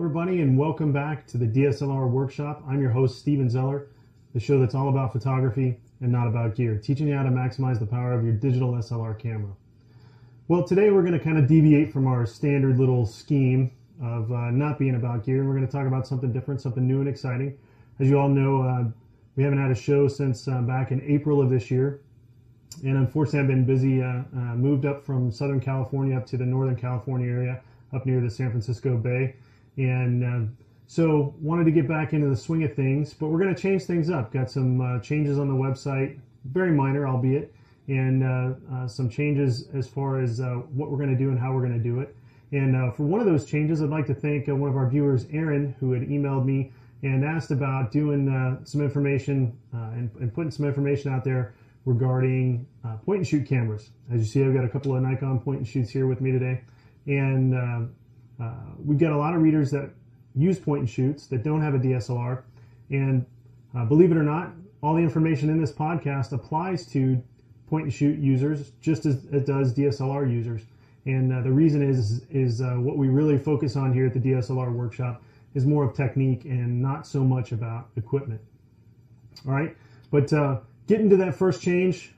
everybody, and welcome back to the DSLR Workshop. I'm your host, Steven Zeller, the show that's all about photography and not about gear, teaching you how to maximize the power of your digital SLR camera. Well, today we're going to kind of deviate from our standard little scheme of not being about gear, and we're going to talk about something different, something new and exciting. As you all know, we haven't had a show since back in April of this year, and unfortunately I've been busy, moved up from Southern California up to the Northern California area, up near the San Francisco Bay, and so wanted to get back into the swing of things, but we're going to change things up. Got some changes on the website, very minor albeit, and some changes as far as what we're going to do and how we're going to do it. And for one of those changes, I'd like to thank one of our viewers, Aaron, who had emailed me and asked about doing some information and putting some information out there regarding point and shoot cameras. As you see, I've got a couple of Nikon point and shoots here with me today, and we've got a lot of readers that use point and shoots that don't have a DSLR, and believe it or not, all the information in this podcast applies to point and shoot users just as it does DSLR users. And the reason is what we really focus on here at the DSLR Workshop is more of technique and not so much about equipment. All right, but getting to that first change,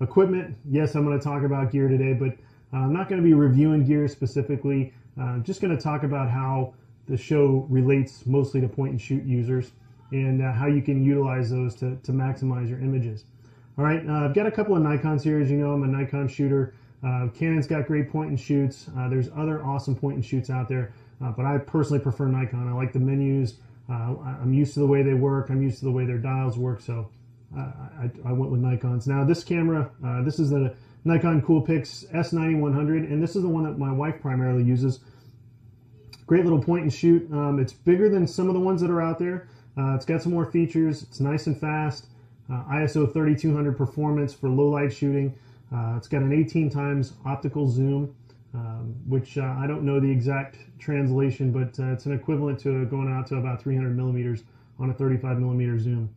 equipment, yes, I'm going to talk about gear today, but I'm not going to be reviewing gear specifically. I'm just going to talk about how the show relates mostly to point and shoot users and how you can utilize those to maximize your images. All right, I've got a couple of Nikons here. As you know, I'm a Nikon shooter. Canon's got great point and shoots. There's other awesome point and shoots out there, but I personally prefer Nikon. I like the menus. I'm used to the way they work. I'm used to the way their dials work, so I went with Nikons. Now this camera, this is the Nikon Coolpix S9100, and this is the one that my wife primarily uses. Great little point and shoot. It's bigger than some of the ones that are out there. It's got some more features. It's nice and fast. ISO 3200 performance for low light shooting. It's got an 18 times optical zoom, which I don't know the exact translation, but it's an equivalent to going out to about 300 millimeters on a 35 millimeter zoom.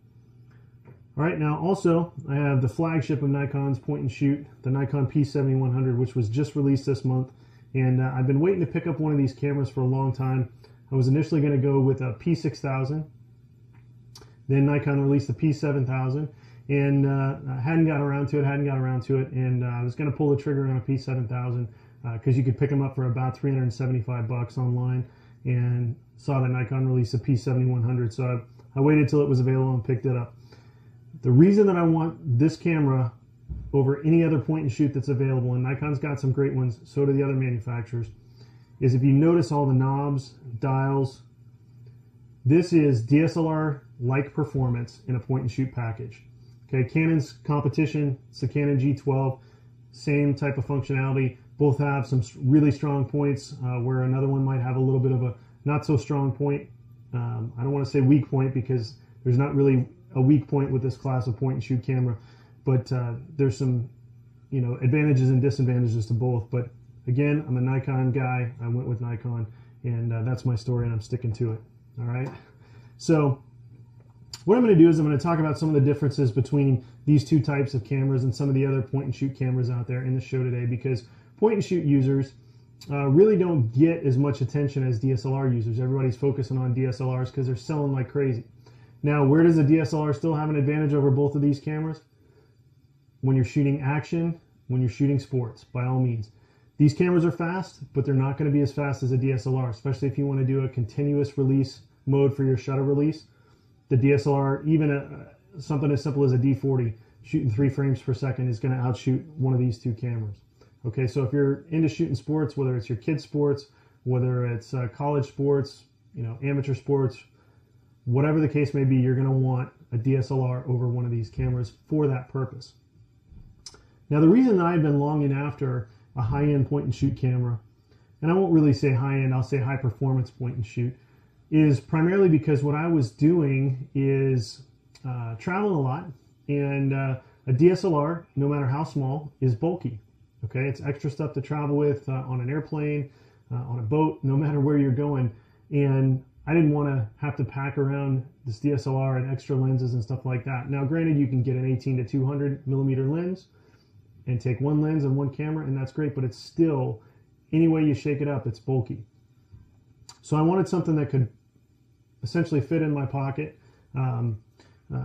All right, now also I have the flagship of Nikon's point and shoot, the Nikon P7100, which was just released this month, and I've been waiting to pick up one of these cameras for a long time. I was initially going to go with a P6000, then Nikon released the P7000, and I hadn't got around to it, and I was going to pull the trigger on a P7000 because you could pick them up for about $375 online, and saw that Nikon release the P7100, so I waited till it was available and picked it up. The reason that I want this camera over any other point and shoot that's available, and Nikon's got some great ones, so do the other manufacturers, is if you notice all the knobs, dials, this is DSLR-like performance in a point and shoot package. Okay, Canon's competition, it's the Canon G12, same type of functionality. Both have some really strong points where another one might have a little bit of a not so strong point. I don't want to say weak point because there's not really a weak point with this class of point and shoot camera, but there's some, advantages and disadvantages to both. But again, I'm a Nikon guy. I went with Nikon, and that's my story, and I'm sticking to it. All right. So what I'm going to do is I'm going to talk about some of the differences between these two types of cameras and some of the other point and shoot cameras out there in the show today, because point and shoot users really don't get as much attention as DSLR users. Everybody's focusing on DSLRs because they're selling like crazy. Now, where does a DSLR still have an advantage over both of these cameras? When you're shooting action, when you're shooting sports, by all means. These cameras are fast, but they're not going to be as fast as a DSLR, especially if you want to do a continuous release mode for your shutter release. The DSLR, even something as simple as a D40, shooting 3 frames per second is going to outshoot one of these two cameras. Okay, so if you're into shooting sports, whether it's your kids' sports, whether it's college sports, amateur sports, whatever the case may be, you're going to want a DSLR over one of these cameras for that purpose. Now, the reason that I've been longing after a high-end point and shoot camera, and I won't really say high-end, I'll say high-performance point and shoot, is primarily because what I was doing is traveling a lot, and a DSLR, no matter how small, is bulky. Okay, it's extra stuff to travel with on an airplane, on a boat, no matter where you're going, and I didn't want to have to pack around this DSLR and extra lenses and stuff like that. Now, granted, you can get an 18 to 200 millimeter lens and take one lens and one camera, and that's great, but it's still, any way you shake it up, it's bulky. So I wanted something that could essentially fit in my pocket.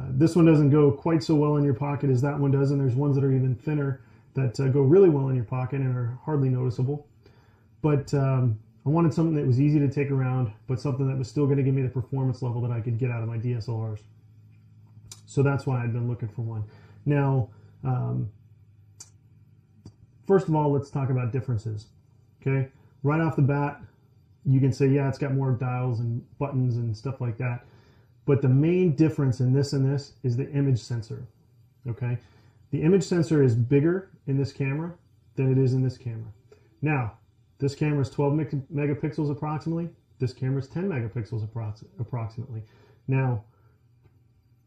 This one doesn't go quite so well in your pocket as that one does, and there's ones that are even thinner that go really well in your pocket and are hardly noticeable. But I wanted something that was easy to take around, but something that was still going to give me the performance level that I could get out of my DSLRs. So that's why I'd been looking for one. Now, first of all, let's talk about differences. Okay, right off the bat, you can say, yeah, it's got more dials and buttons and stuff like that. But the main difference in this and this is the image sensor. Okay, the image sensor is bigger in this camera than it is in this camera. Now, this camera is 12 megapixels approximately. This camera is 10 megapixels approximately. Now,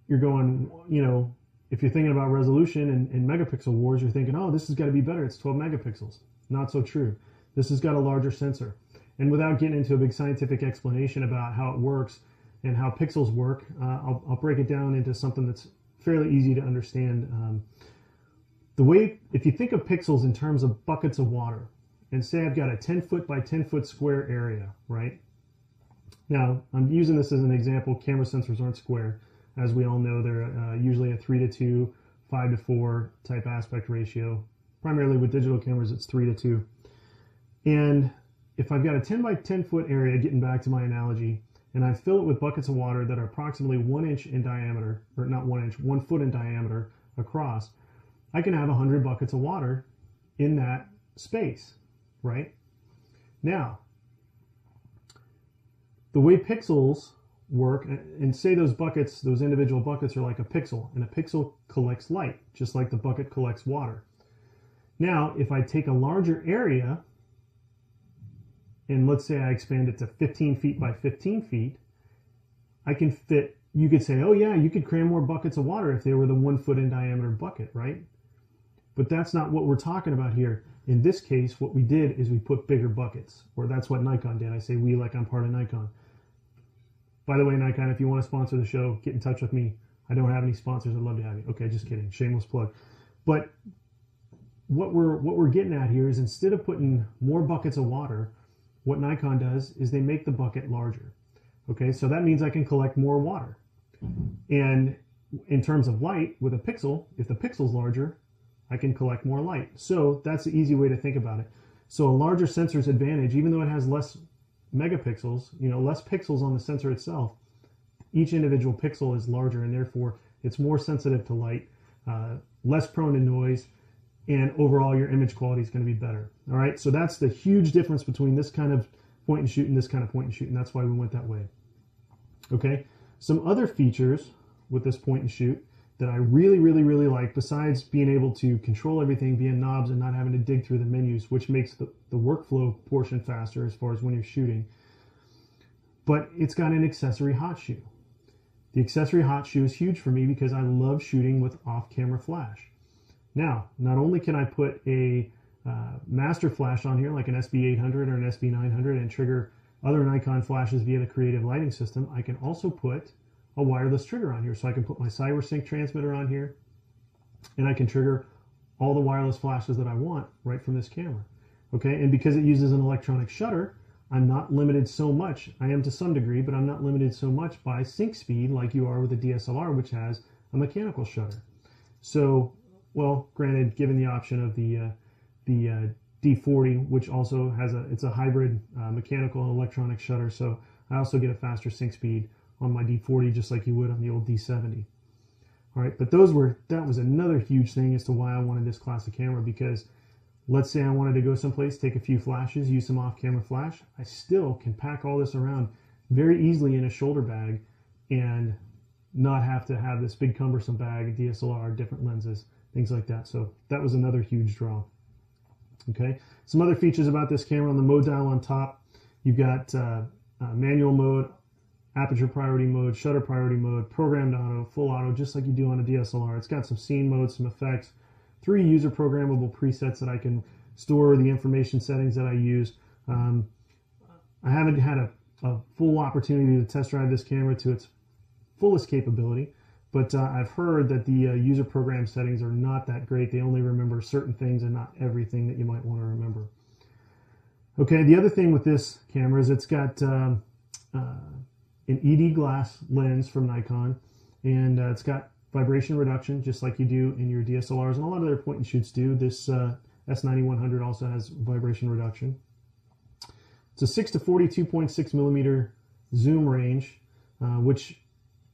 you're going, you know, if you're thinking about resolution and megapixel wars, you're thinking, oh, this has got to be better. It's 12 megapixels. Not so true. This has got a larger sensor. And without getting into a big scientific explanation about how it works and how pixels work, I'll break it down into something that's fairly easy to understand. The way, if you think of pixels in terms of buckets of water, and say I've got a 10 foot by 10 foot square area, right? Now, I'm using this as an example. Camera sensors aren't square. As we all know, they're usually a 3:2, 5:4 type aspect ratio. Primarily with digital cameras, it's 3:2. And if I've got a 10 by 10 foot area, getting back to my analogy, and I fill it with buckets of water that are approximately 1 inch in diameter, or not 1 inch, 1 foot in diameter across, I can have 100 buckets of water in that space, right? Now, the way pixels work, and say those buckets, those individual buckets are like a pixel, and a pixel collects light, just like the bucket collects water. Now, if I take a larger area, and let's say I expand it to 15 feet by 15 feet, I can fit, you could say, oh yeah, you could cram more buckets of water if they were the 1 foot in diameter bucket, right? But that's not what we're talking about here. In this case, what we did is we put bigger buckets, or that's what Nikon did. I say we like I'm part of Nikon. By the way, Nikon, if you want to sponsor the show, get in touch with me. I don't have any sponsors. I'd love to have you. Okay, just kidding. Shameless plug. But what we're getting at here is instead of putting more buckets of water, what Nikon does is they make the bucket larger. Okay, so that means I can collect more water. And in terms of light, with a pixel, if the pixel's larger, I can collect more light. So that's the easy way to think about it. So a larger sensor's advantage, even though it has less megapixels, you know, less pixels on the sensor itself, each individual pixel is larger, and therefore it's more sensitive to light, less prone to noise, and overall your image quality is going to be better. All right, so that's the huge difference between this kind of point and shoot and this kind of point and shoot, and that's why we went that way. Okay, some other features with this point and shoot that I really like, besides being able to control everything via knobs and not having to dig through the menus, which makes the workflow portion faster as far as when you're shooting. But it's got an accessory hot shoe. The accessory hot shoe is huge for me because I love shooting with off-camera flash. Now, not only can I put a master flash on here like an SB800 or an SB900 and trigger other Nikon flashes via the creative lighting system, I can also put a wireless trigger on here. So I can put my CyberSync transmitter on here, and I can trigger all the wireless flashes that I want right from this camera. Okay, and because it uses an electronic shutter, I'm not limited so much. I am to some degree, but I'm not limited so much by sync speed like you are with a DSLR, which has a mechanical shutter. So, well, granted, given the option of the D40, which also has it's a hybrid mechanical and electronic shutter, so I also get a faster sync speed on my D40 just like you would on the old D70. All right, but that was another huge thing as to why I wanted this classic camera, because let's say I wanted to go someplace, take a few flashes, use some off-camera flash, I still can pack all this around very easily in a shoulder bag and not have to have this big cumbersome bag, a DSLR, different lenses, things like that. So that was another huge draw. Okay, some other features about this camera: on the mode dial on top, you've got manual mode, aperture priority mode, shutter priority mode, programmed auto, full auto, just like you do on a DSLR. It's got some scene modes, some effects, 3 user programmable presets that I can store the information settings that I use. I haven't had a full opportunity to test drive this camera to its fullest capability, but I've heard that the user program settings are not that great. They only remember certain things and not everything that you might want to remember. Okay, the other thing with this camera is it's got an ED glass lens from Nikon, and it's got vibration reduction just like you do in your DSLRs, and a lot of their point and shoots do. This S9100 also has vibration reduction. It's a 6 to 42.6 millimeter zoom range, which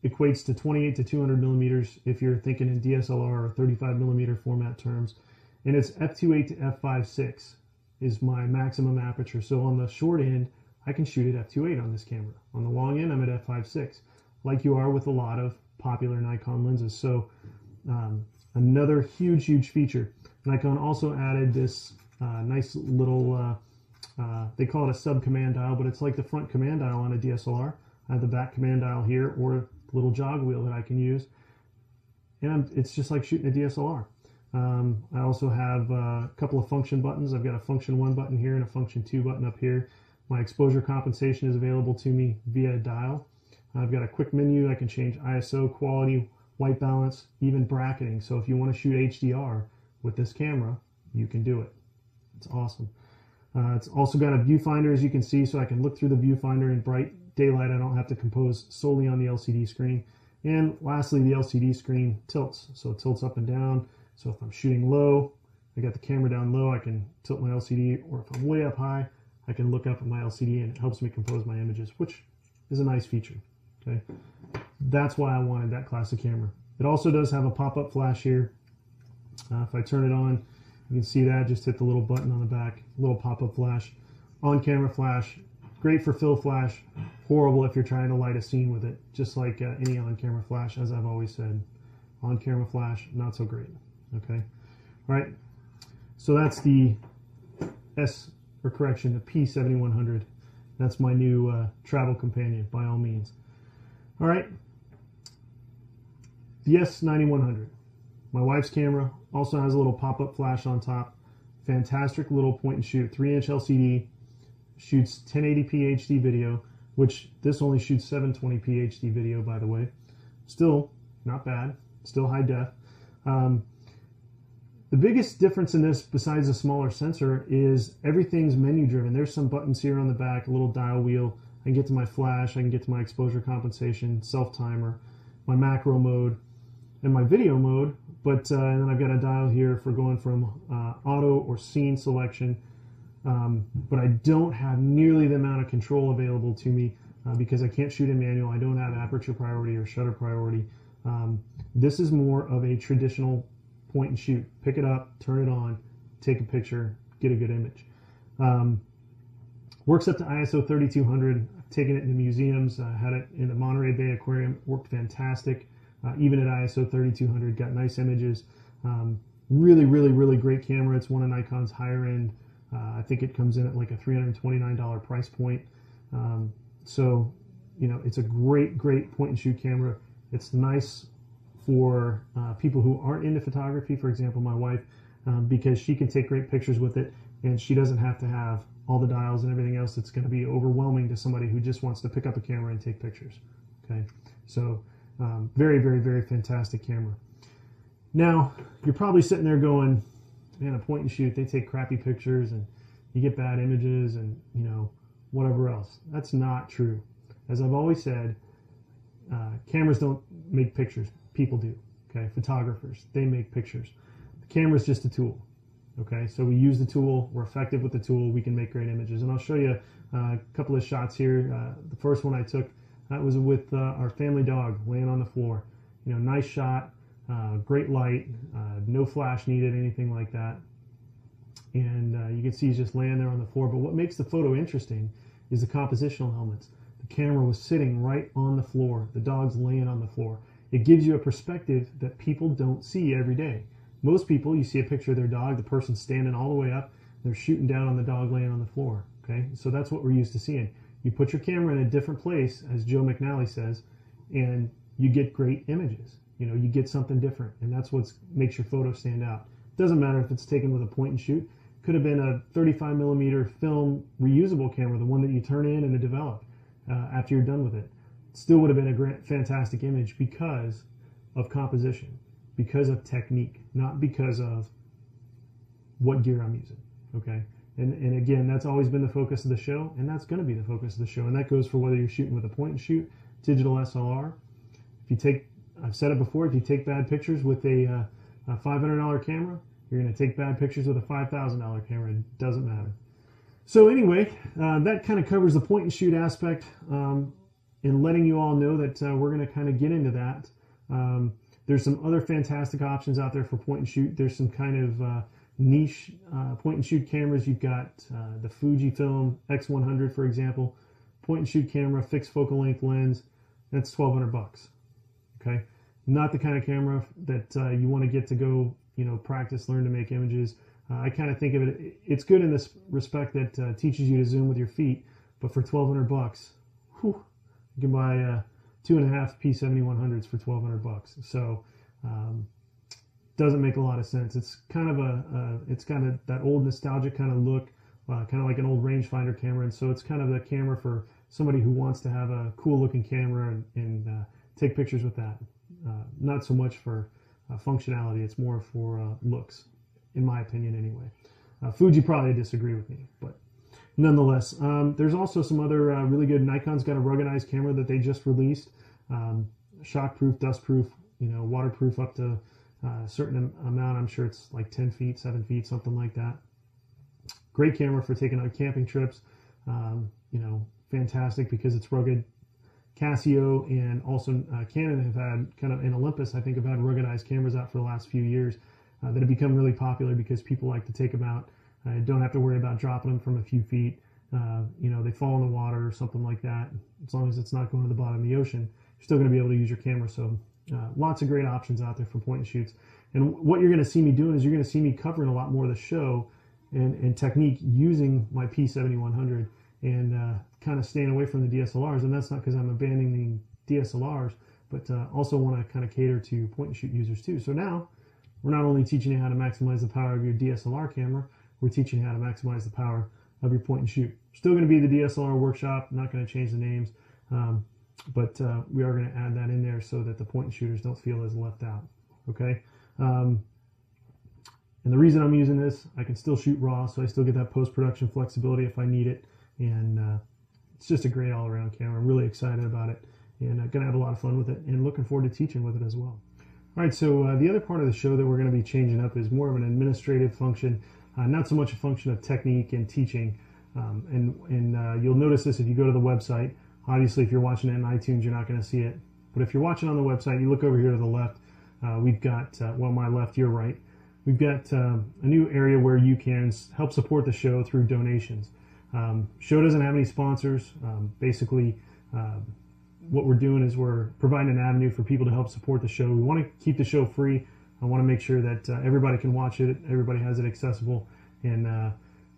equates to 28 to 200 millimeters if you're thinking in DSLR or 35 millimeter format terms, and it's f2.8 to f5.6 is my maximum aperture. So on the short end, I can shoot at f2.8 on this camera. On the long end, I'm at f5.6, like you are with a lot of popular Nikon lenses. So another huge feature. Nikon also added this nice little, they call it a sub command dial, but it's like the front command dial on a DSLR. I have the back command dial here, or a little jog wheel that I can use, and it's just like shooting a DSLR. I also have a couple of function buttons. I've got a function 1 button here and a function 2 button up here. My exposure compensation is available to me via dial. I've got a quick menu. I can change ISO, quality, white balance, even bracketing. So if you want to shoot HDR with this camera, you can do it. It's awesome. It's also got a viewfinder, as you can see, so I can look through the viewfinder in bright daylight. I don't have to compose solely on the LCD screen. And lastly, the LCD screen tilts. So it tilts up and down. So if I'm shooting low, I got the camera down low, I can tilt my LCD, or if I'm way up high, I can look up at my LCD and it helps me compose my images, which is a nice feature. Okay, that's why I wanted that classic camera. It also does have a pop-up flash here. If I turn it on, you can see that. Just hit the little button on the back, little pop-up flash. On-camera flash, great for fill flash, horrible if you're trying to light a scene with it, just like any on-camera flash, as I've always said. On-camera flash, not so great. Okay, all right, so that's the the P7100. That's my new travel companion, by all means. All right, the S9100, my wife's camera, also has a little pop-up flash on top. Fantastic little point and shoot, 3-inch LCD, shoots 1080p HD video, which this only shoots 720p HD video, by the way. Still not bad, still high def. The biggest difference in this, besides a smaller sensor, is everything's menu driven. There's some buttons here on the back, a little dial wheel. I can get to my flash, I can get to my exposure compensation, self-timer, my macro mode, and my video mode. But and then I've got a dial here for going from auto or scene selection. But I don't have nearly the amount of control available to me because I can't shoot in manual. I don't have aperture priority or shutter priority. This is more of a traditional point and shoot. Pick it up, turn it on, take a picture, get a good image. Works up to ISO 3200. I've taken it into museums. Had it in the Monterey Bay Aquarium. Worked fantastic. Even at ISO 3200, got nice images. Really great camera. It's one of Nikon's higher end. I think it comes in at like a $329 price point. So, you know, it's a great point and shoot camera. It's nice for people who aren't into photography, for example, my wife, because she can take great pictures with it, and she doesn't have to have all the dials and everything else. It's going to be overwhelming to somebody who just wants to pick up a camera and take pictures. Okay, so very fantastic camera. Now, you're probably sitting there going, man, a point and shoot, they take crappy pictures and you get bad images and, you know, whatever else. That's not true. As I've always said, cameras don't make pictures. People do. Okay, photographers, they make pictures. The camera is just a tool. Okay, so we use the tool, we're effective with the tool, we can make great images. And I'll show you a couple of shots here. The first one I took, that was with our family dog laying on the floor. You know, nice shot, great light, no flash needed, anything like that. And you can see he's just laying there on the floor. But what makes the photo interesting is the compositional elements. The camera was sitting right on the floor. The dog's laying on the floor. It gives you a perspective that people don't see every day. Most people, you see a picture of their dog, the person's standing all the way up, they're shooting down on the dog laying on the floor. Okay, so that's what we're used to seeing. You put your camera in a different place, as Joe McNally says, and you get great images. You know, you get something different, and that's what makes your photo stand out. It doesn't matter if it's taken with a point and shoot. Could have been a 35 millimeter film reusable camera, the one that you turn in and develop after you're done with it. Still would have been a fantastic image because of composition, because of technique, not because of what gear I'm using. Okay, And again, that's always been the focus of the show, and that's going to be the focus of the show. And that goes for whether you're shooting with a point and shoot digital SLR. If you take, I've said it before, if you take bad pictures with a $500 camera, you're going to take bad pictures with a $5,000 camera. It doesn't matter. So anyway, that kind of covers the point and shoot aspect, and letting you all know that we're going to kind of get into that. There's some other fantastic options out there for point and shoot. There's some kind of niche point and shoot cameras. You've got the Fujifilm X100, for example, point and shoot camera, fixed focal length lens. That's $1,200. Okay, not the kind of camera that you want to get to go, practice, learn to make images. I kind of think of it. It's good in this respect that teaches you to zoom with your feet. But for $1,200, whew, you can buy 2.5 P7100s for $1,200. So doesn't make a lot of sense. It's kind of it's kind of that old nostalgic kind of look, kind of like an old rangefinder camera. And so it's kind of a camera for somebody who wants to have a cool looking camera and take pictures with that. Not so much for functionality. It's more for looks, in my opinion anyway. Fuji probably disagree with me, but nonetheless, there's also some other really good. Nikon's got a ruggedized camera that they just released, shockproof, dustproof, waterproof up to a certain amount. I'm sure it's like 10 feet, 7 feet, something like that. Great camera for taking on camping trips. Fantastic because it's rugged. Casio and also Canon have had and Olympus, I think, have had ruggedized cameras out for the last few years that have become really popular because people like to take them out. Don't have to worry about dropping them from a few feet. They fall in the water or something like that. As long as it's not going to the bottom of the ocean, you're still going to be able to use your camera. So lots of great options out there for point and shoots. And what you're going to see me doing is you're going to see me covering a lot more of the show and technique using my P7100 and kind of staying away from the DSLRs. And that's not because I'm abandoning the DSLRs, but also want to kind of cater to point and shoot users too. So now we're not only teaching you how to maximize the power of your DSLR camera, we're teaching you how to maximize the power of your point and shoot. Still going to be the DSLR Workshop, not going to change the names, but we are going to add that in there so that the point and shooters don't feel as left out, okay? And the reason I'm using this, I can still shoot raw, so I still get that post-production flexibility if I need it, and it's just a great all-around camera. I'm really excited about it, and I'm going to have a lot of fun with it, and looking forward to teaching with it as well. All right, so the other part of the show that we're going to be changing up is more of an administrative function, not so much a function of technique and teaching. And you'll notice this if you go to the website. Obviously, if you're watching it in iTunes, you're not going to see it. But if you're watching on the website, you look over here to the left. We've got, my left, your right. We've got a new area where you can help support the show through donations. Show doesn't have any sponsors. Basically, what we're doing is we're providing an avenue for people to help support the show. We want to keep the show free. I want to make sure that everybody can watch it, everybody has it accessible, and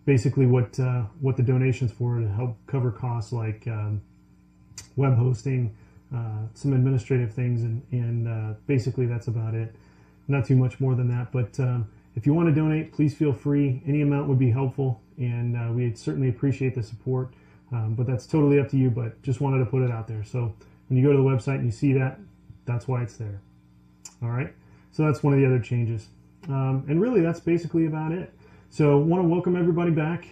basically what the donations for to help cover costs like web hosting, some administrative things, and basically that's about it. Not too much more than that, but if you want to donate, please feel free. Any amount would be helpful, and we'd certainly appreciate the support, but that's totally up to you, but just wanted to put it out there. So when you go to the website and you see that, that's why it's there. All right? So that's one of the other changes. And really, that's basically about it. So I want to welcome everybody back.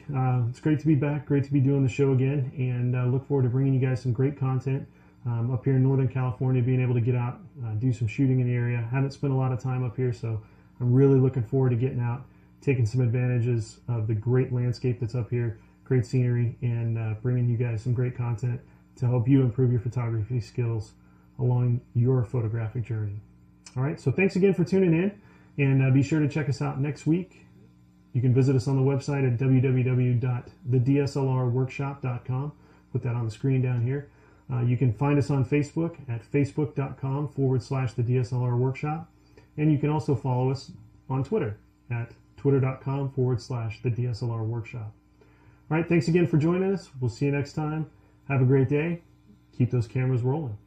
It's great to be back, great to be doing the show again, and look forward to bringing you guys some great content up here in Northern California, being able to get out, do some shooting in the area. Haven't spent a lot of time up here, so I'm really looking forward to getting out, taking some advantages of the great landscape that's up here, great scenery, and bringing you guys some great content to help you improve your photography skills along your photographic journey. All right, so thanks again for tuning in, and be sure to check us out next week. You can visit us on the website at www.theDSLRworkshop.com. Put that on the screen down here. You can find us on Facebook at facebook.com/theDSLR Workshop. And you can also follow us on Twitter at twitter.com/theDSLR Workshop. All right, thanks again for joining us. We'll see you next time. Have a great day. Keep those cameras rolling.